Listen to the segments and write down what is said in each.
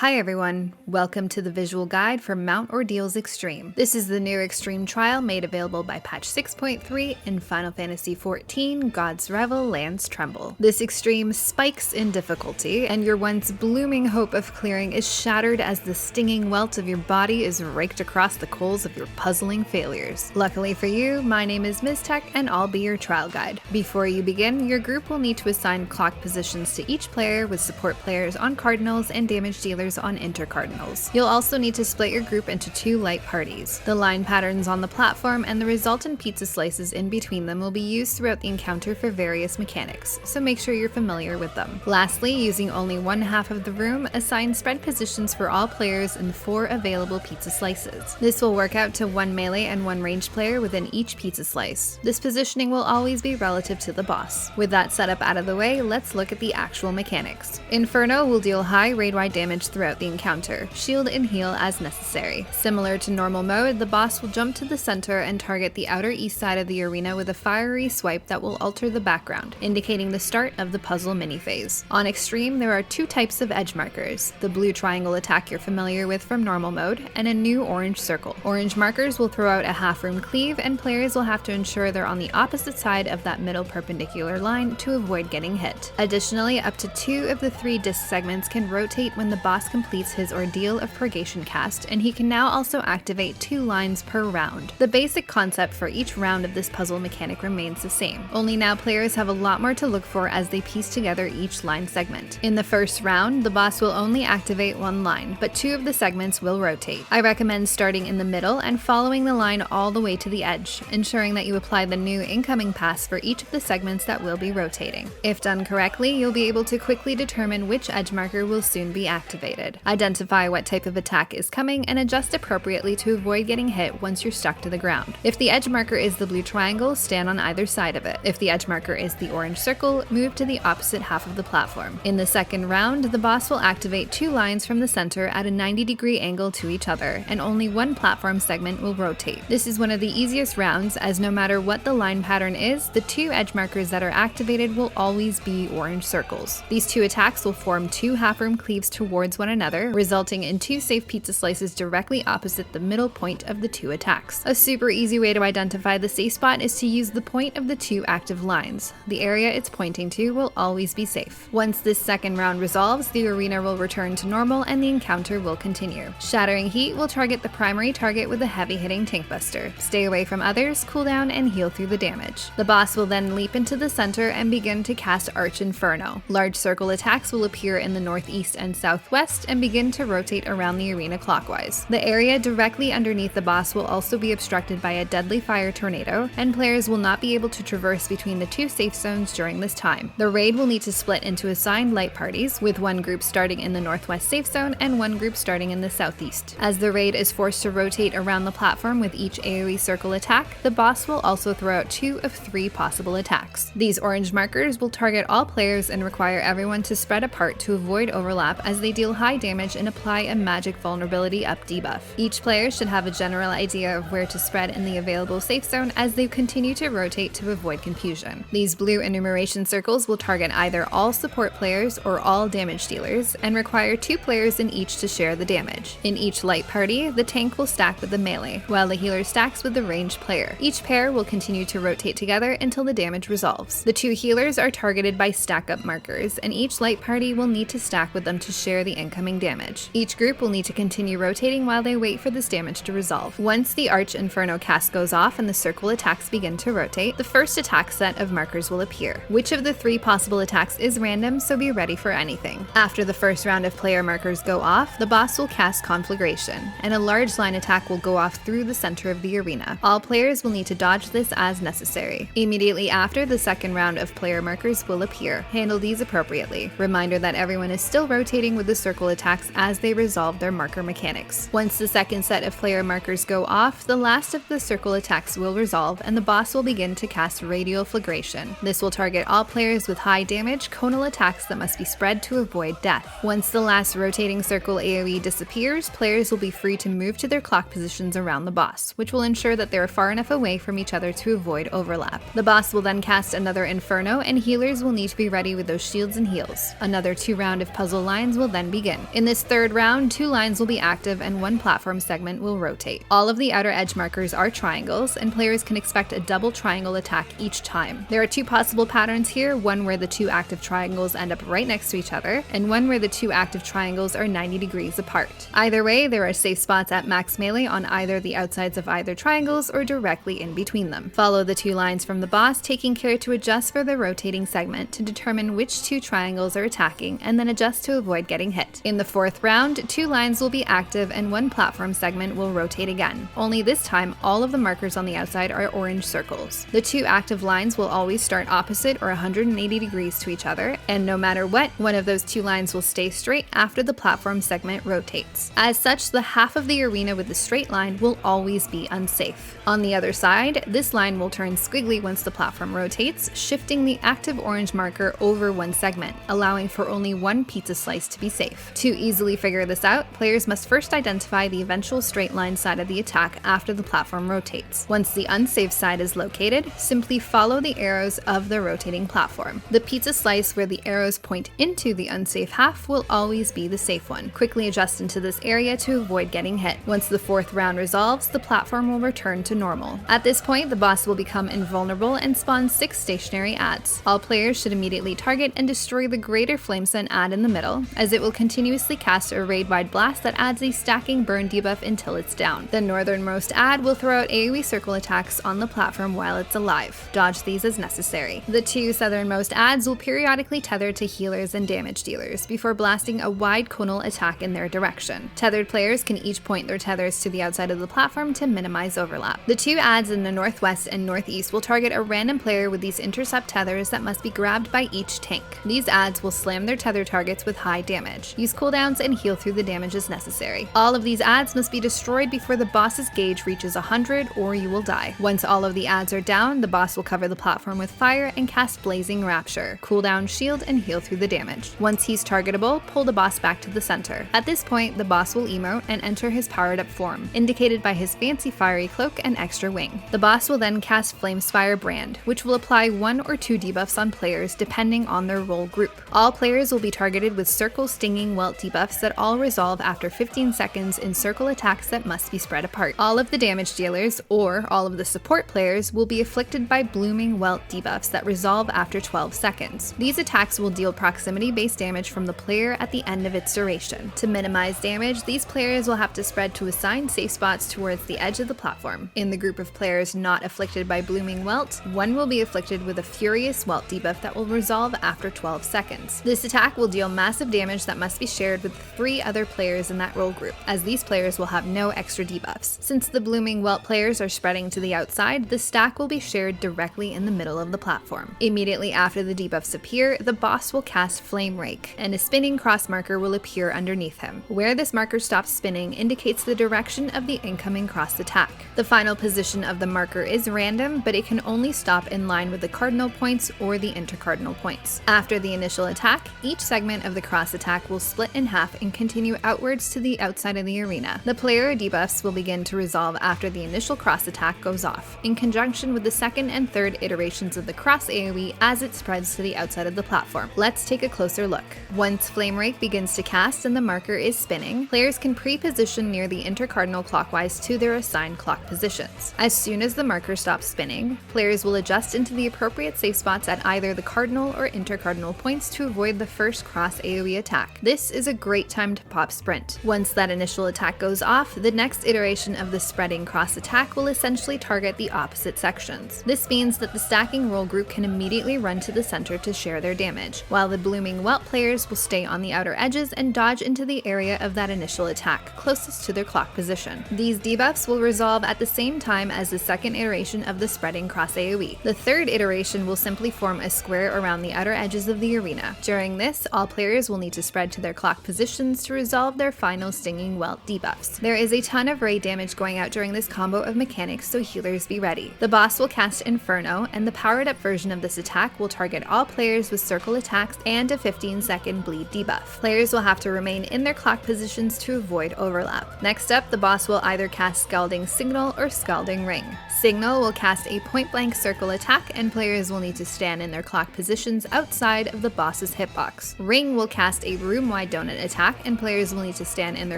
Hi everyone, welcome to the visual guide for Mount Ordeals Extreme. This is the new Extreme trial made available by patch 6.3 in Final Fantasy XIV God's Revel Lands Tremble. This extreme spikes in difficulty, and your once blooming hope of clearing is shattered as the stinging welt of your body is raked across the coals of your puzzling failures. Luckily for you, my name is Ms. Tech and I'll be your trial guide. Before you begin, your group will need to assign clock positions to each player, with support players on cardinals and damage dealers on intercardinals. You'll also need to split your group into 2 light parties. The line patterns on the platform and the resultant pizza slices in between them will be used throughout the encounter for various mechanics, so make sure you're familiar with them. Lastly, using only one half of the room, assign spread positions for all players in 4 available pizza slices. This will work out to 1 melee and 1 ranged player within each pizza slice. This positioning will always be relative to the boss. With that setup out of the way, let's look at the actual mechanics. Inferno will deal high raid-wide damage throughout the encounter, shield and heal as necessary. Similar to normal mode, the boss will jump to the center and target the outer east side of the arena with a fiery swipe that will alter the background, indicating the start of the puzzle mini-phase. On Extreme, there are 2 types of edge markers: the blue triangle attack you're familiar with from normal mode, and a new orange circle. Orange markers will throw out a half-room cleave, and players will have to ensure they're on the opposite side of that middle perpendicular line to avoid getting hit. Additionally, up to 2 of the 3 disc segments can rotate when the boss completes his Ordeal of Purgation cast, and he can now also activate 2 lines per round. The basic concept for each round of this puzzle mechanic remains the same, only now players have a lot more to look for as they piece together each line segment. In the first round, the boss will only activate 1 line, but 2 of the segments will rotate. I recommend starting in the middle and following the line all the way to the edge, ensuring that you apply the new incoming pass for each of the segments that will be rotating. If done correctly, you'll be able to quickly determine which edge marker will soon be activated. Identify what type of attack is coming and adjust appropriately to avoid getting hit once you're stuck to the ground. If the edge marker is the blue triangle, stand on either side of it. If the edge marker is the orange circle, move to the opposite half of the platform. In the second round, the boss will activate 2 lines from the center at a 90-degree angle to each other, and only 1 platform segment will rotate. This is one of the easiest rounds, as no matter what the line pattern is, the 2 edge markers that are activated will always be orange circles. These 2 attacks will form 2 half-room cleaves towards one another, resulting in 2 safe pizza slices directly opposite the middle point of the 2 attacks. A super easy way to identify the safe spot is to use the point of the 2 active lines. The area it's pointing to will always be safe. Once this second round resolves, the arena will return to normal and the encounter will continue. Shattering Heat will target the primary target with a heavy-hitting tank buster. Stay away from others, cool down, and heal through the damage. The boss will then leap into the center and begin to cast Arch Inferno. Large circle attacks will appear in the northeast and southwest and begin to rotate around the arena clockwise. The area directly underneath the boss will also be obstructed by a deadly fire tornado, and players will not be able to traverse between the 2 safe zones during this time. The raid will need to split into assigned light parties, with 1 group starting in the northwest safe zone and 1 group starting in the southeast. As the raid is forced to rotate around the platform with each AoE circle attack, the boss will also throw out 2 of 3 possible attacks. These orange markers will target all players and require everyone to spread apart to avoid overlap, as they deal high damage and apply a magic vulnerability up debuff. Each player should have a general idea of where to spread in the available safe zone as they continue to rotate to avoid confusion. These blue enumeration circles will target either all support players or all damage dealers, and require 2 players in each to share the damage. In each light party, the tank will stack with the melee, while the healer stacks with the ranged player. Each pair will continue to rotate together until the damage resolves. The 2 healers are targeted by stack-up markers, and each light party will need to stack with them to share the incoming damage. Each group will need to continue rotating while they wait for this damage to resolve. Once the Arch Inferno cast goes off and the circle attacks begin to rotate, the first attack set of markers will appear. Which of the 3 possible attacks is random, so be ready for anything. After the first round of player markers go off, the boss will cast Conflagration, and a large line attack will go off through the center of the arena. All players will need to dodge this as necessary. Immediately after, the second round of player markers will appear. Handle these appropriately. Reminder that everyone is still rotating with the circle attacks as they resolve their marker mechanics. Once the second set of player markers go off, the last of the circle attacks will resolve, and the boss will begin to cast Radial Flagration. This will target all players with high damage, conal attacks that must be spread to avoid death. Once the last rotating circle AoE disappears, players will be free to move to their clock positions around the boss, which will ensure that they are far enough away from each other to avoid overlap. The boss will then cast another Inferno, and healers will need to be ready with those shields and heals. Another 2 round of puzzle lines will then begin. begin. In this third round, 2 lines will be active and 1 platform segment will rotate. All of the outer edge markers are triangles, and players can expect a double triangle attack each time. There are 2 possible patterns here, one where the 2 active triangles end up right next to each other, and one where the 2 active triangles are 90 degrees apart. Either way, there are safe spots at max melee on either the outsides of either triangles or directly in between them. Follow the 2 lines from the boss, taking care to adjust for the rotating segment to determine which 2 triangles are attacking, and then adjust to avoid getting hit. In the 4th round, 2 lines will be active and 1 platform segment will rotate again. Only this time, all of the markers on the outside are orange circles. The 2 active lines will always start opposite or 180 degrees to each other, and no matter what, one of those 2 lines will stay straight after the platform segment rotates. As such, the half of the arena with the straight line will always be unsafe. On the other side, this line will turn squiggly once the platform rotates, shifting the active orange marker over 1 segment, allowing for only 1 pizza slice to be safe. To easily figure this out, players must first identify the eventual straight line side of the attack after the platform rotates. Once the unsafe side is located, simply follow the arrows of the rotating platform. The pizza slice where the arrows point into the unsafe half will always be the safe one. Quickly adjust into this area to avoid getting hit. Once the 4th round resolves, the platform will return to normal. At this point, the boss will become invulnerable and spawn 6 stationary adds. All players should immediately target and destroy the greater flamescent add in the middle, as it will continuously cast a raid-wide blast that adds a stacking burn debuff until it's down. The northernmost add will throw out AoE circle attacks on the platform while it's alive. Dodge these as necessary. The 2 southernmost adds will periodically tether to healers and damage dealers before blasting a wide conal attack in their direction. Tethered players can each point their tethers to the outside of the platform to minimize overlap. The 2 adds in the northwest and northeast will target a random player with these intercept tethers that must be grabbed by each tank. These adds will slam their tether targets with high damage. Use cooldowns and heal through the damage as necessary. All of these adds must be destroyed before the boss's gauge reaches 100 or you will die. Once all of the adds are down, the boss will cover the platform with fire and cast Blazing Rapture, cooldown, shield, and heal through the damage. Once he's targetable, pull the boss back to the center. At this point, the boss will emote and enter his powered up form, indicated by his fancy fiery cloak and extra wing. The boss will then cast Flamespire Brand, which will apply 1 or 2 debuffs on players depending on their role group. All players will be targeted with circle stinging welt debuffs that all resolve after 15 seconds in circle attacks that must be spread apart. All of the damage dealers, or all of the support players, will be afflicted by blooming welt debuffs that resolve after 12 seconds. These attacks will deal proximity-based damage from the player at the end of its duration. To minimize damage, these players will have to spread to assigned safe spots towards the edge of the platform. In the group of players not afflicted by blooming welt, 1 will be afflicted with a furious welt debuff that will resolve after 12 seconds. This attack will deal massive damage that must be shared with 3 other players in that role group, as these players will have no extra debuffs. Since the blooming welt players are spreading to the outside, the stack will be shared directly in the middle of the platform. Immediately after the debuffs appear, the boss will cast Flame Rake, and a spinning cross marker will appear underneath him. Where this marker stops spinning indicates the direction of the incoming cross attack. The final position of the marker is random, but it can only stop in line with the cardinal points or the intercardinal points. After the initial attack, each segment of the cross attack will split in half and continue outwards to the outside of the arena. The player debuffs will begin to resolve after the initial cross attack goes off, in conjunction with the 2nd and 3rd iterations of the cross AoE as it spreads to the outside of the platform. Let's take a closer look. Once Flame Rake begins to cast and the marker is spinning, players can pre-position near the intercardinal clockwise to their assigned clock positions. As soon as the marker stops spinning, players will adjust into the appropriate safe spots at either the cardinal or intercardinal points to avoid the first cross AoE attack. This is a great time to pop sprint. Once that initial attack goes off, the next iteration of the spreading cross attack will essentially target the opposite sections. This means that the stacking role group can immediately run to the center to share their damage, while the blooming welt players will stay on the outer edges and dodge into the area of that initial attack, closest to their clock position. These debuffs will resolve at the same time as the 2nd iteration of the spreading cross AoE. The 3rd iteration will simply form a square around the outer edges of the arena. During this, all players will need to spread to their clock positions to resolve their final stinging welt debuffs. There is a ton of raid damage going out during this combo of mechanics, so healers be ready. The boss will cast Inferno, and the powered up version of this attack will target all players with circle attacks and a 15-second bleed debuff. Players will have to remain in their clock positions to avoid overlap. Next up, the boss will either cast Scalding Signal or Scalding Ring. Signal will cast a point-blank circle attack, and players will need to stand in their clock positions outside of the boss's hitbox. Ring will cast a room wide donut attack, and players will need to stand in their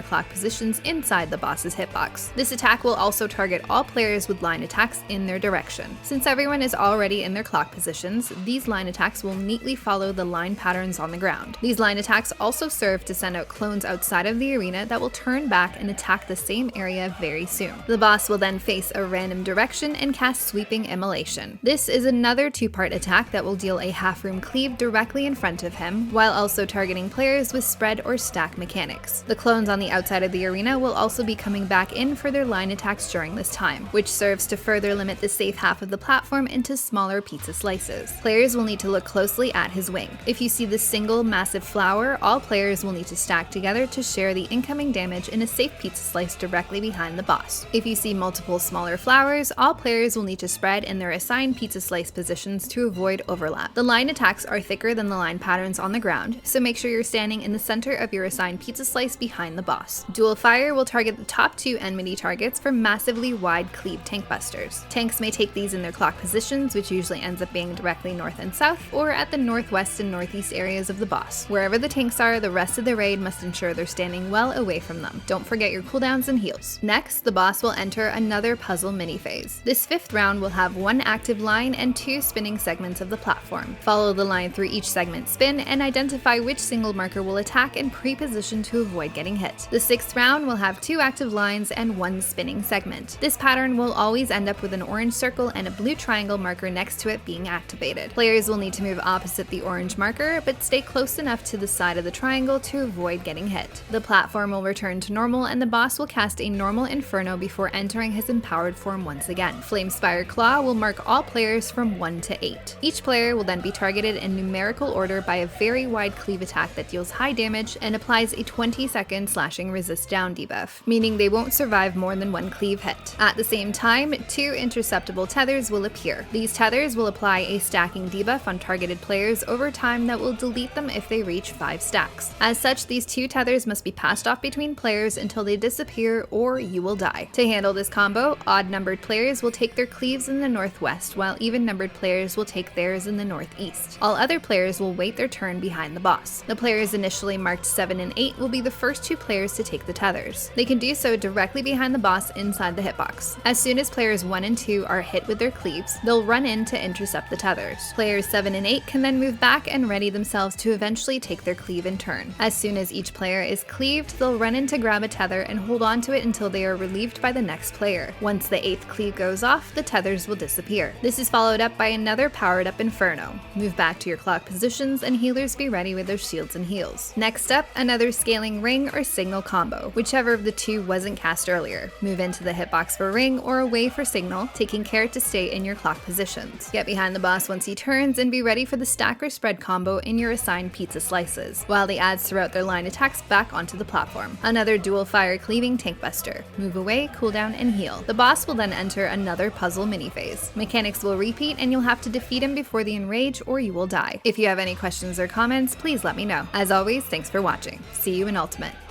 clock positions inside the boss's hitbox. This attack will also target all players with line attacks in their direction. Since everyone is already in their clock positions, these line attacks will neatly follow the line patterns on the ground. These line attacks also serve to send out clones outside of the arena that will turn back and attack the same area very soon. The boss will then face a random direction and cast Sweeping Immolation. This is another two-part attack that will deal a half-room cleave directly in front of him, while also targeting players with spread or stack mechanics. The clones on the outside of the arena will also be coming back in for their line attacks during this time, which serves to further limit the safe half of the platform into smaller pizza slices. Players will need to look closely at his wing. If you see the single massive flower, all players will need to stack together to share the incoming damage in a safe pizza slice directly behind the boss. If you see multiple smaller flowers, all players will need to spread in their assigned pizza slice positions to avoid overlap. The line attacks are thicker than the line patterns on the ground, so make sure you're standing in the center of your assigned pizza slice behind the boss. Dual Fire will target the top two enmity targets for massively wide cleave tank busters. Tanks may take these in their clock positions, which usually ends up being directly north and south, or at the northwest and northeast areas of the boss. Wherever the tanks are, the rest of the raid must ensure they're standing well away from them. Don't forget your cooldowns and heals. Next, the boss will enter another puzzle mini phase. This fifth round will have one active line and two spinning segments of the platform. Follow the line through each segment spin and identify which single marker will attack and pre-position to avoid getting hit. The sixth round will have two active lines and one spinning segment. This pattern will always end up with an orange circle and a blue triangle marker next to it being activated. Players will need to move opposite the orange marker, but stay close enough to the side of the triangle to avoid getting hit. The platform will return to normal and the boss will cast a normal inferno before entering his empowered form once again. Flamespire Claw will mark all players from 1 to 8. Each player will then be targeted in numerical order by a very wide cleave attack that deals high damage and applies a 20-second slashing resist down debuff, meaning they won't survive more than one cleave hit. At the same time, two interceptable tethers will appear. These tethers will apply a stacking debuff on targeted players over time that will delete them if they reach 5 stacks. As such, these two tethers must be passed off between players until they disappear or you will die. To handle this combo, odd-numbered players will take their cleaves in the northwest, while even-numbered players will take theirs in the northeast. All other players will wait their turn behind the boss. The players initially marked 7 and 8 will be the first two players to take the tethers. They can do so directly behind the boss inside the hitbox. As soon as players 1 and 2 are hit with their cleaves, they'll run in to intercept the tethers. Players 7 and 8 can then move back and ready themselves to eventually take their cleave in turn. As soon as each player is cleaved, they'll run in to grab a tether and hold on to it until they are relieved by the next player. Once the 8th cleave goes off, the tethers will disappear. This is followed up by another powered up inferno. Move back to your clock positions and healers be ready with their shields and heals. Next up, another scaling ring or signal combo, whichever of the two wasn't cast earlier. Move into the hitbox for ring or away for signal, taking care to stay in your clock positions. Get behind the boss once he turns and be ready for the stack or spread combo in your assigned pizza slices, while the adds throughout their line attacks back onto the platform. Another dual fire cleaving tank buster. Move away, cooldown, and heal. The boss will then enter another puzzle mini phase. Mechanics will repeat and you'll have to defeat him before the enrage or you will die. If you have any questions or comments, please let me know. As always, thanks for watching. See you in Ultimate.